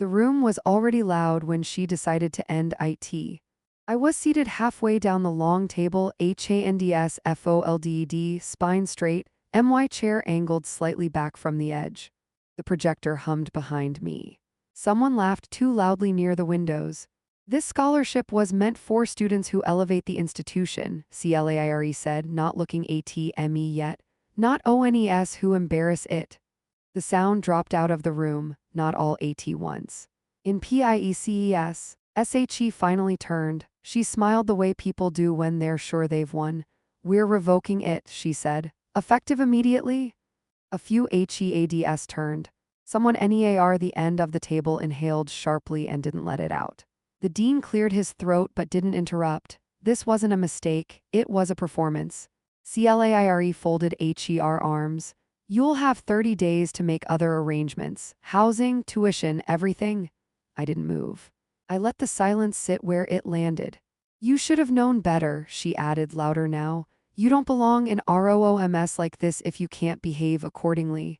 The room was already loud when she decided to end IT. I was seated halfway down the long table, handsfolded, spine straight, my chair angled slightly back from the edge. The projector hummed behind me. Someone laughed too loudly near the windows. This scholarship was meant for students who elevate the institution, CLAIRE said, not looking ATME yet. Not ONES who embarrass it. The sound dropped out of the room, not all AT1s. In PIECES, SHE finally turned. She smiled the way people do when they're sure they've won. We're revoking it, she said. Effective immediately? A few HEADS turned. Someone NEAR the end of the table inhaled sharply and didn't let it out. The dean cleared his throat but didn't interrupt. This wasn't a mistake, it was a performance. CLAIRE folded HER arms. You'll have 30 days to make other arrangements. Housing, tuition, everything. I didn't move. I let the silence sit where it landed. You should have known better, she added louder now. You don't belong in ROOMS like this if you can't behave accordingly.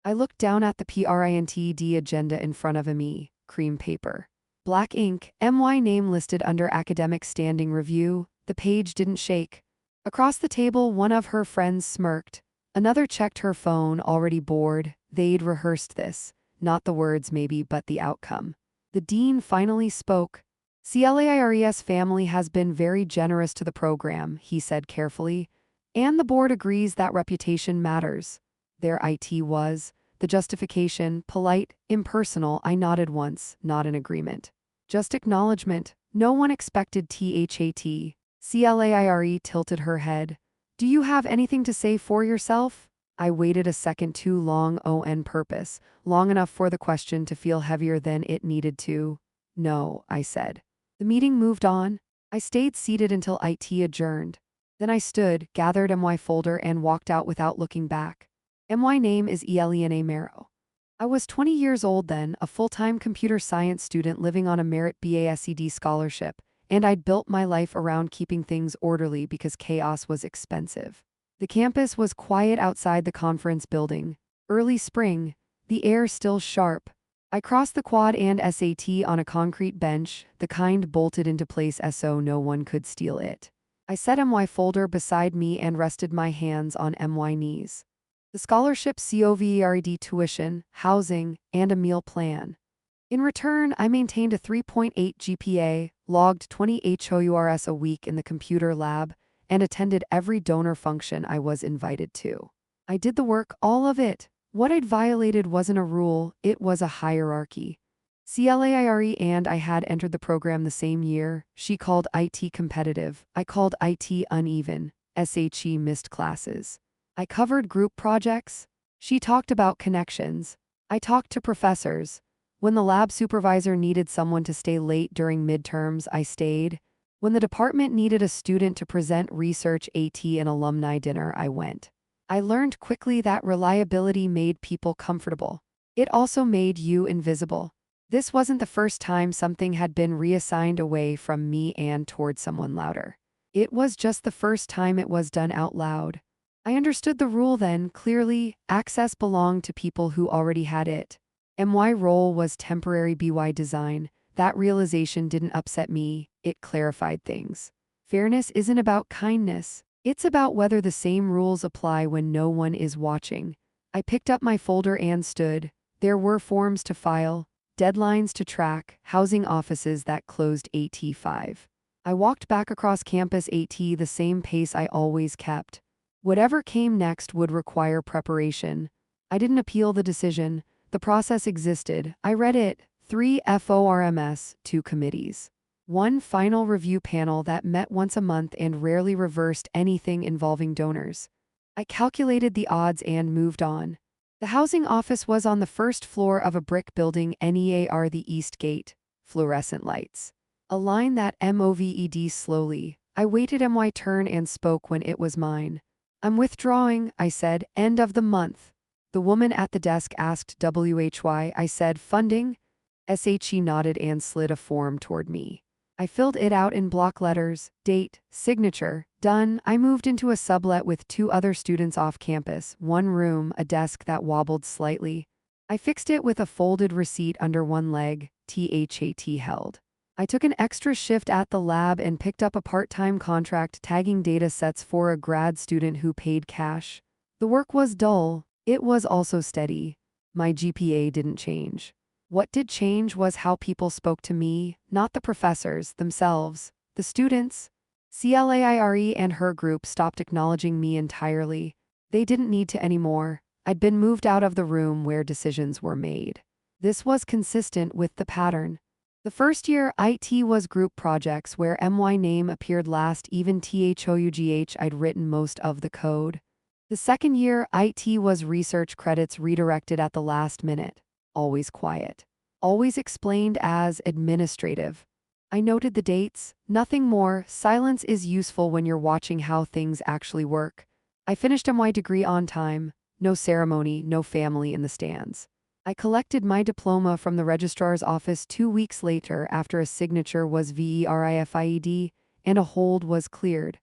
I looked down at the PRINTD agenda in front of me, cream paper. Black ink, MY name listed under academic standing review. The page didn't shake. Across the table, one of her friends smirked. Another checked her phone, already bored. They'd rehearsed this. Not the words maybe, but the outcome. The dean finally spoke. CLAIRE's family has been very generous to the program, he said carefully. And the board agrees that reputation matters. Their IT was. The justification, polite, impersonal. I nodded once, not in agreement. Just acknowledgement. No one expected THAT. CLAIRE tilted her head. Do you have anything to say for yourself? I waited a second too long on purpose, long enough for the question to feel heavier than it needed to. No, I said. The meeting moved on. I stayed seated until IT adjourned. Then I stood, gathered my folder and walked out without looking back. My name is Eliana Mero. I was 20 years old then, a full-time computer science student living on a merit BASED scholarship, and I'd built my life around keeping things orderly because chaos was expensive. The campus was quiet outside the conference building. Early spring, the air still sharp. I crossed the quad and SAT on a concrete bench, the kind bolted into place so no one could steal it. I set my folder beside me and rested my hands on my knees. The scholarship COVERD tuition, housing, and a meal plan. In return, I maintained a 3.8 GPA, logged 20 HOURs a week in the computer lab, and attended every donor function I was invited to. I did the work, all of it. What I'd violated wasn't a rule, it was a hierarchy. CLAIRE and I had entered the program the same year. She called IT competitive, I called IT uneven. SHE missed classes. I covered group projects. She talked about connections. I talked to professors. When the lab supervisor needed someone to stay late during midterms, I stayed. When the department needed a student to present research at an alumni dinner, I went. I learned quickly that reliability made people comfortable. It also made you invisible. This wasn't the first time something had been reassigned away from me and toward someone louder. It was just the first time it was done out loud. I understood the rule then, clearly. Access belonged to people who already had it. My role was temporary BY design. That realization didn't upset me, it clarified things. Fairness isn't about kindness. It's about whether the same rules apply when no one is watching. I picked up my folder and stood. There were forms to file, deadlines to track, housing offices that closed AT5. I walked back across campus AT the same pace I always kept. Whatever came next would require preparation. I didn't appeal the decision. The process existed. I read it. 3 FORMs, 2 committees. 1 final review panel that met once a month and rarely reversed anything involving donors. I calculated the odds and moved on. The housing office was on the first floor of a brick building NEAR the East Gate. Fluorescent lights. A line that MOVED slowly. I waited my turn and spoke when it was mine. I'm withdrawing, I said, end of the month. The woman at the desk asked WHY. I said, funding? SHE nodded and slid a form toward me. I filled it out in block letters, date, signature, done. I moved into a sublet with 2 other students off campus, 1 room, a desk that wobbled slightly. I fixed it with a folded receipt under one leg, THAT held. I took an extra shift at the lab and picked up a part-time contract tagging data sets for a grad student who paid cash. The work was dull. It was also steady. My GPA didn't change. What did change was how people spoke to me, not the professors themselves. The students. Claire and her group stopped acknowledging me entirely. They didn't need to anymore. I'd been moved out of the room where decisions were made. This was consistent with the pattern. The first year, IT was group projects where my name appeared last, even THOUGH I'd written most of the code. The second year, IT was research credits redirected at the last minute. Always quiet. Always explained as administrative. I noted the dates. Nothing more. Silence is useful when you're watching how things actually work. I finished my degree on time. No ceremony, no family in the stands. I collected my diploma from the registrar's office 2 weeks later after a signature was verified and a hold was cleared.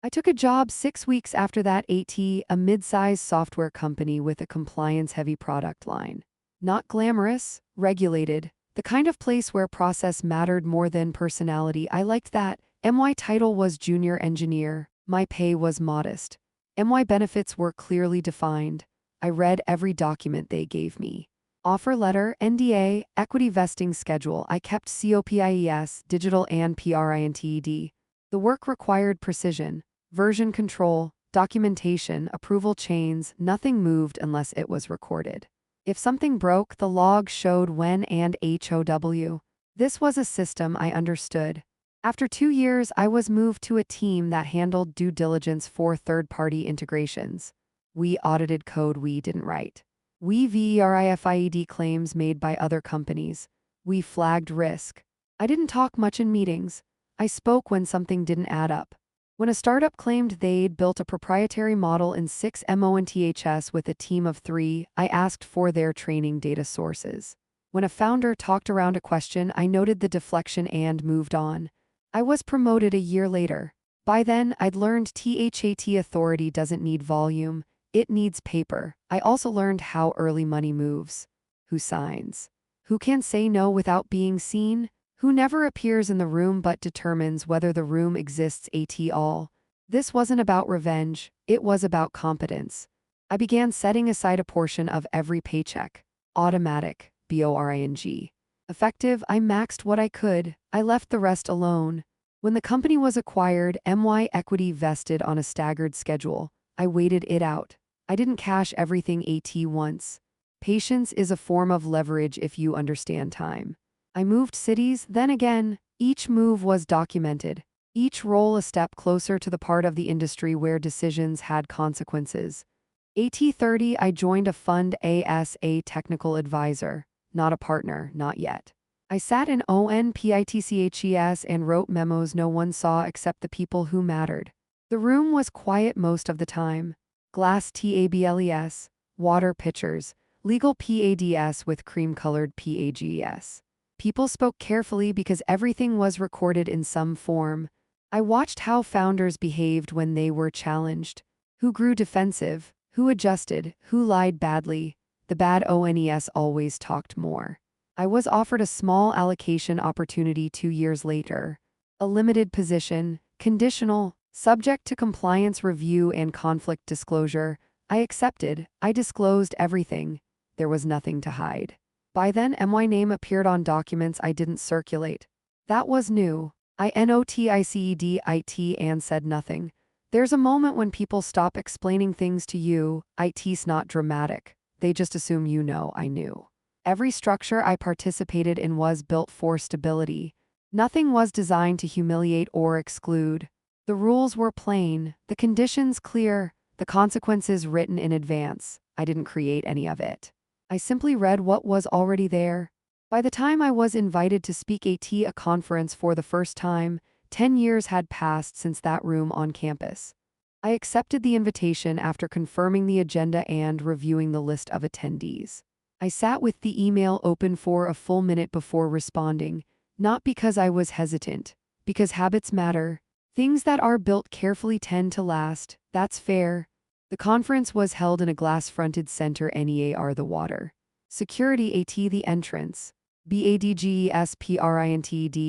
I took a job 6 weeks after that at a mid-sized software company with a compliance-heavy product line. Not glamorous, regulated, the kind of place where process mattered more than personality. I liked that. My title was junior engineer. My pay was modest. My benefits were clearly defined. I read every document they gave me. Offer letter, NDA, equity vesting schedule. I kept COPIES, digital and PRINTED. The work required precision, version control, documentation, approval chains. Nothing moved unless it was recorded. If something broke, the log showed when and HOW. This was a system I understood. After 2 years, I was moved to a team that handled due diligence for third-party integrations. We audited code we didn't write. We verified claims made by other companies. We flagged risk. I didn't talk much in meetings. I spoke when something didn't add up. When a startup claimed they'd built a proprietary model in 6 months with a team of 3, I asked for their training data sources. When a founder talked around a question, I noted the deflection and moved on. I was promoted a year later. By then, I'd learned THAT authority doesn't need volume, it needs paper. I also learned how early money moves. Who signs? Who can say no without being seen? Who never appears in the room but determines whether the room exists at all? This wasn't about revenge, it was about competence. I began setting aside a portion of every paycheck. Automatic, BORING. Effective, I maxed what I could, I left the rest alone. When the company was acquired, my equity vested on a staggered schedule. I waited it out. I didn't cash everything at once. Patience is a form of leverage if you understand time. I moved cities, then again. Each move was documented. Each role a step closer to the part of the industry where decisions had consequences. At 30, I joined a fund as a technical advisor. Not a partner, not yet. I sat in ONPITCHES and wrote memos no one saw except the people who mattered. The room was quiet most of the time. Glass tables, water pitchers, legal PADS with cream-colored PAGS. People spoke carefully because everything was recorded in some form. I watched how founders behaved when they were challenged. Who grew defensive, who adjusted, who lied badly. The bad ONES always talked more. I was offered a small allocation opportunity 2 years later. A limited position, conditional, subject to compliance review and conflict disclosure. I accepted. I disclosed everything. There was nothing to hide. By then, my name appeared on documents I didn't circulate. That was new. I noticed it and said nothing. There's a moment when people stop explaining things to you. It's not dramatic. They just assume you know I knew. Every structure I participated in was built for stability. Nothing was designed to humiliate or exclude. The rules were plain, the conditions clear, the consequences written in advance. I didn't create any of it. I simply read what was already there. By the time I was invited to speak at a conference for the first time, 10 years had passed since that room on campus. I accepted the invitation after confirming the agenda and reviewing the list of attendees. I sat with the email open for a full minute before responding, not because I was hesitant, because habits matter. Things that are built carefully tend to last. That's fair. The conference was held in a glass-fronted center near the water. Security AT the entrance. BADGESPRINTED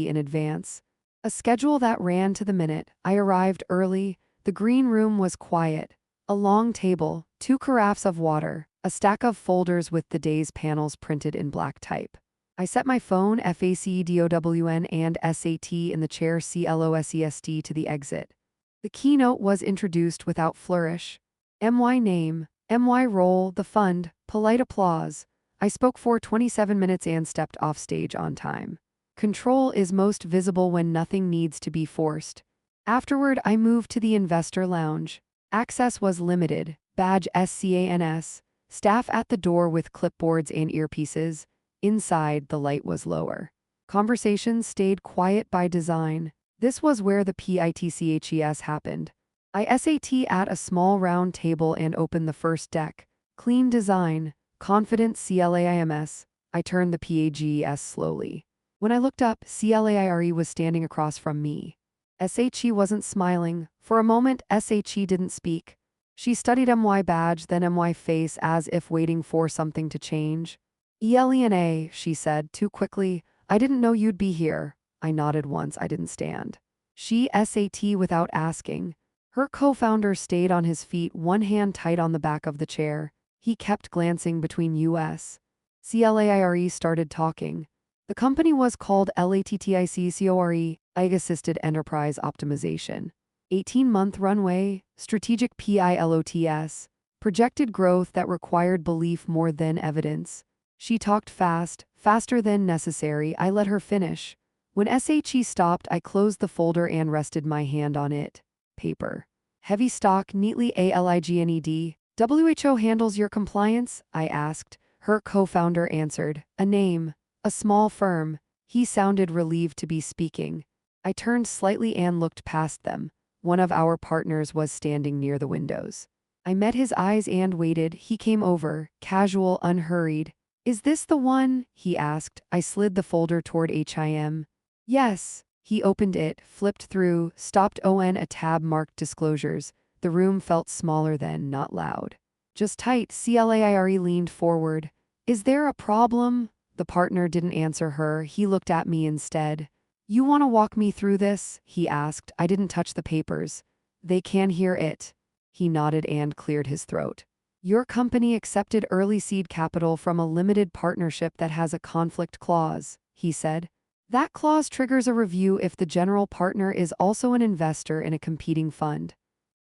in advance. A schedule that ran to the minute. I arrived early. The green room was quiet. A long table, 2 carafes of water, a stack of folders with the day's panels printed in black type. I set my phone FACEDOWN and SAT in the chair CLOSEST to the exit. The keynote was introduced without flourish. MY name, MY role, the fund, polite applause. I spoke for 27 minutes and stepped off stage on time. Control is most visible when nothing needs to be forced. Afterward, I moved to the investor lounge. Access was limited, badge SCANS, staff at the door with clipboards and earpieces. Inside, the light was lower. Conversations stayed quiet by design. This was where the PITCHES happened. I SAT at a small round table and opened the first deck. Clean design, confident CLAIMS. I turned the PAGES slowly. When I looked up, CLAIRE was standing across from me. SHE wasn't smiling. For a moment, SHE didn't speak. She studied MY badge, then MY face as if waiting for something to change. ELENA, she said, too quickly. I didn't know you'd be here. I nodded once. I didn't stand. She SAT without asking. Her co-founder stayed on his feet, one hand tight on the back of the chair. He kept glancing between US. CLAIRE started talking. The company was called LATTICCORE, IG-Assisted Enterprise Optimization. 18-month runway, strategic PILOTS, projected growth that required belief more than evidence. She talked fast, faster than necessary. I let her finish. When SHE stopped, I closed the folder and rested my hand on it. Paper. Heavy stock, neatly ALIGNED. WHO handles your compliance? I asked. Her co-founder answered. A name. A small firm. He sounded relieved to be speaking. I turned slightly and looked past them. One of our partners was standing near the windows. I met his eyes and waited. He came over, casual, unhurried. Is this the one? He asked. I slid the folder toward HIM. Yes. He opened it, flipped through, stopped on a tab marked disclosures. The room felt smaller then, not loud. Just tight. CLAIRE leaned forward. Is there a problem? The partner didn't answer her. He looked at me instead. You want to walk me through this? He asked. I didn't touch the papers. They can hear it. He nodded and cleared his throat. Your company accepted early seed capital from a limited partnership that has a conflict clause, he said. That clause triggers a review if the general partner is also an investor in a competing fund.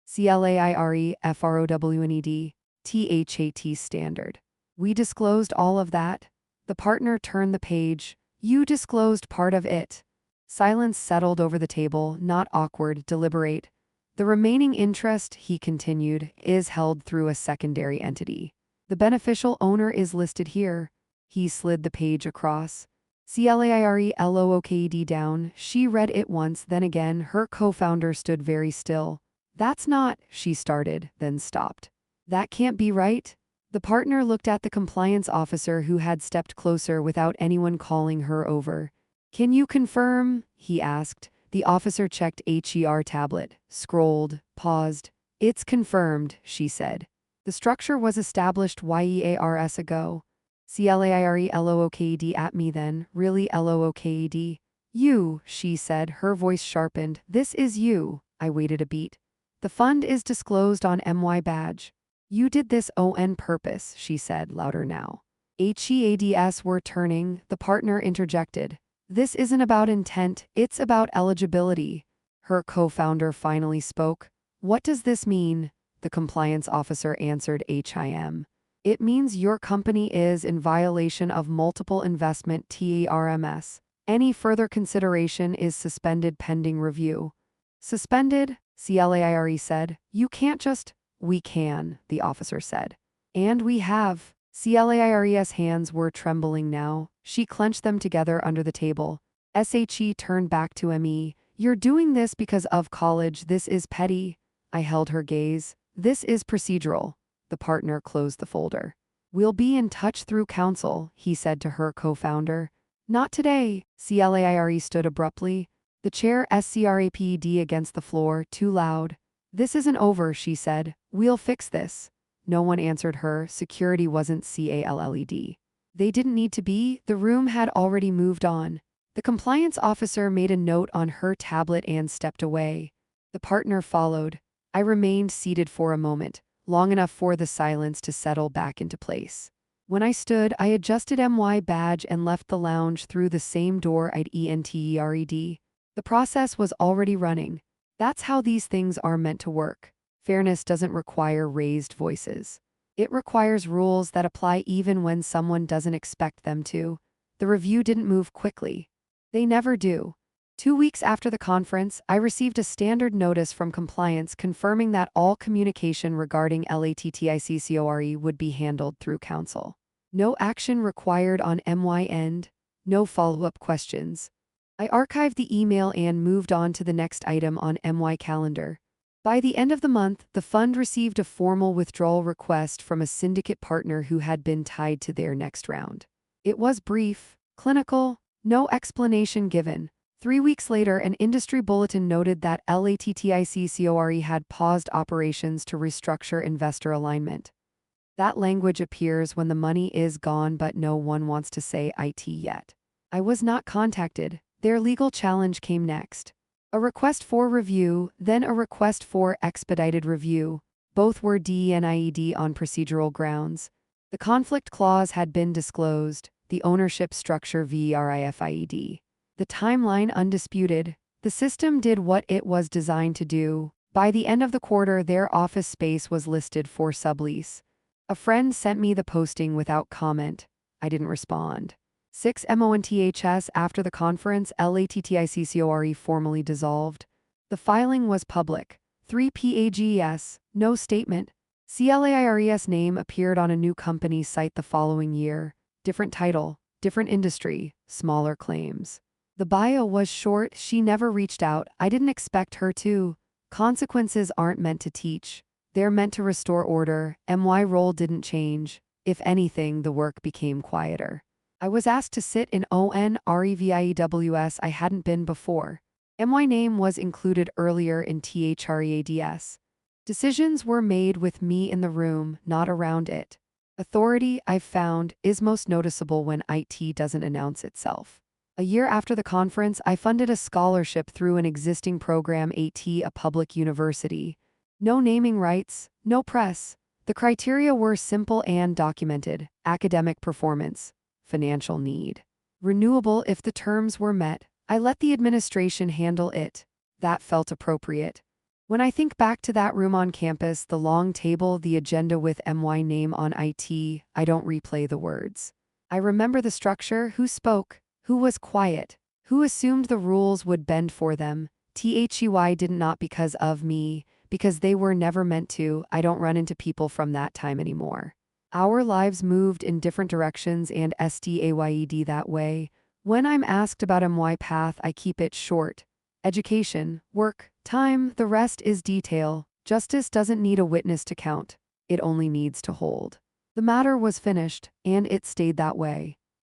CLAIRE FROWNED, THAT standard. We disclosed all of that. The partner turned the page. You disclosed part of it. Silence settled over the table, not awkward, deliberate. The remaining interest, he continued, is held through a secondary entity. The beneficial owner is listed here. He slid the page across. CLAIRE LOOKED down. She read it once, then again. Her co-founder stood very still. That's not, she started, then stopped. That can't be right. The partner looked at the compliance officer who had stepped closer without anyone calling her over. Can you confirm? He asked. The officer checked HER tablet, scrolled, paused. It's confirmed, she said. The structure was established years ago. CLAIRE LOOKED at me then, really LOOKED? You, she said, her voice sharpened. This is you. I waited a beat. The fund is disclosed on MY badge. You did this on purpose, she said, louder now. HEADS were turning, the partner interjected. This isn't about intent, it's about eligibility. Her co-founder finally spoke. What does this mean? The compliance officer answered HIM. It means your company is in violation of multiple investment TERMS. Any further consideration is suspended pending review. Suspended? CLAIRE said. You can't just... We can, the officer said. And we have. CLAIRE's hands were trembling now. She clenched them together under the table. SHE turned back to ME. You're doing this because of college. This is petty. I held her gaze. This is procedural. The partner closed the folder. We'll be in touch through counsel, he said to her co-founder. Not today. CLAIRE stood abruptly. The chair SCRAPED against the floor, too loud. This isn't over, she said. We'll fix this. No one answered her. Security wasn't CALLED. They didn't need to be, the room had already moved on. The compliance officer made a note on her tablet and stepped away. The partner followed. I remained seated for a moment, long enough for the silence to settle back into place. When I stood, I adjusted my badge and left the lounge through the same door I'd entered. The process was already running. That's how these things are meant to work. Fairness doesn't require raised voices. It requires rules that apply even when someone doesn't expect them to. The review didn't move quickly. They never do. 2 weeks after the conference, I received a standard notice from compliance confirming that all communication regarding LATTICCORE would be handled through counsel. No action required on my end, no follow-up questions. I archived the email and moved on to the next item on my calendar. By the end of the month, the fund received a formal withdrawal request from a syndicate partner who had been tied to their next round. It was brief, clinical, no explanation given. 3 weeks later, an industry bulletin noted that LATTICCORE had paused operations to restructure investor alignment. That language appears when the money is gone but no one wants to say it yet. I was not contacted. Their legal challenge came next. A request for review, then a request for expedited review. Both were denied on procedural grounds. The conflict clause had been disclosed, the ownership structure verified. The timeline undisputed. The system did what it was designed to do. By the end of the quarter, their office space was listed for sublease. A friend sent me the posting without comment. I didn't respond. 6 months after the conference, LATTICCORE formally dissolved. The filing was public. 3 pages, no statement. CLAIRES name appeared on a new company site the following year. Different title, different industry, smaller claims. The bio was short, she never reached out, I didn't expect her to. Consequences aren't meant to teach. They're meant to restore order. My role didn't change. If anything, the work became quieter. I was asked to sit in ONREVIEWS I hadn't been before. My name was included earlier in THREADS. Decisions were made with me in the room, not around it. Authority, I've found, is most noticeable when IT doesn't announce itself. A year after the conference, I funded a scholarship through an existing program at a public university. No naming rights, no press. The criteria were simple and documented: academic performance, financial need. Renewable if the terms were met. I let the administration handle it. That felt appropriate. When I think back to that room on campus, the long table, the agenda with my name on it, I don't replay the words. I remember the structure, who spoke, who was quiet, who assumed the rules would bend for them. THEY did not because of me, because they were never meant to. I don't run into people from that time anymore. Our lives moved in different directions and SDAYED that way. When I'm asked about my path, I keep it short. Education, work, time, the rest is detail. Justice doesn't need a witness to count. It only needs to hold. The matter was finished, and it stayed that way.